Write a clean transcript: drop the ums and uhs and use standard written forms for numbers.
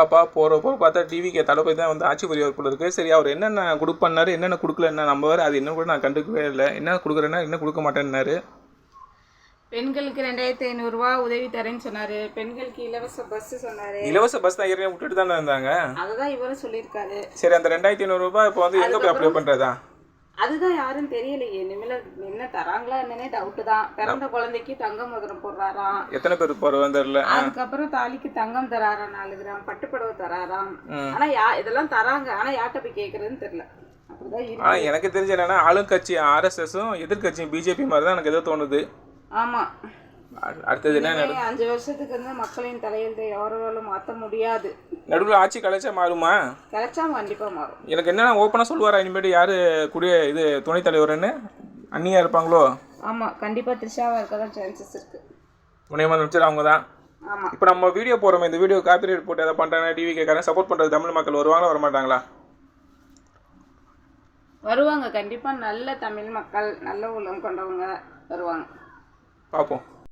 அப்பா போகிறப்போ பார்த்தா டிவிக்கு தளபதி தான் வந்து ஆட்சி புரியார் போல இருக்குது. சரி அவர் என்னென்ன கொடுப்பண்ணாரு, என்னென்ன கொடுக்கலன்னா நம்ம வேறு அது என்ன கூட நான் கண்டுக்கவே இல்லை. என்ன கொடுக்குறேன்னா என்ன கொடுக்க மாட்டேன்னாரு. பெண்களுக்கு 2500 ரூபா உதவி தரேன்னு சொன்னாரு. பெண்களுக்கு இலவச பஸ் சொன்னாரு. இலவச பஸ் தான் ஏற்கனவே விட்டுட்டு தானே இருந்தாங்க. அதுதான் இவரும் சொல்லியிருக்காரு. சரி, அந்த 2500 ரூபாய் இப்போ வந்து எங்கே போய் அப்ளை பண்ணுறதா? அதுதான் யாரும் தெரியலையே. இனிமேல் என்ன தராங்களா என்னன்னே டவுட்டு தான். பிறந்த குழந்தைக்கு தங்க மோதிரம் போடுறாராம். எத்தனை பேர் போறோம் தெரியல. அதுக்கப்புறம் தாலிக்கு தங்கம் தராராம், 4 கிராம் பட்டுப்படவை தராராம். ஆனா இதெல்லாம் தராங்க, ஆனா யார்கிட்ட போய் கேட்கறதுன்னு தெரியல. ஆனா எனக்கு தெரிஞ்ச என்னன்னா ஆளுங்கட்சி RSSம் எதிர்கட்சியும் BJP மாதிரி தான் எனக்கு ஏதோ தோணுது. ஆமா, அடுத்தது என்ன 5 வருஷத்துக்கு வந்து மக்களின் தலையெழுத்தை யாராலும் மாற்ற முடியாது. நடுவில் ஆட்சி கலைச்சா மாறுமா? கலைச்சா கண்டிப்பா மாறும். எனக்கு என்னன்னா ஓப்பனாக சொல்லுவாரா இனிமேட்டு யாரு இது துணைத் தலைவர்னு அண்ணியா இருப்பாங்களோ? ஆமா, கண்டிப்பா த்ரிஷாவா இருக்கதான் சான்சஸ் இருக்கு. முனையமா நினைச்சது அவங்க தான். ஆமா, இப்போ நம்ம வீடியோ போறோம், இந்த வீடியோ காப்பிரைட் போட்டு எதை பண்றாங்க, டிவி கேட்கறாங்க, சப்போர்ட் பண்றது தமிழ் மக்கள் வருவாங்களா வரமாட்டாங்களா? வருவாங்க கண்டிப்பா. நல்ல தமிழ் மக்கள், நல்ல உள்ளம் கொண்டவங்க வருவாங்க. பார்ப்போம்.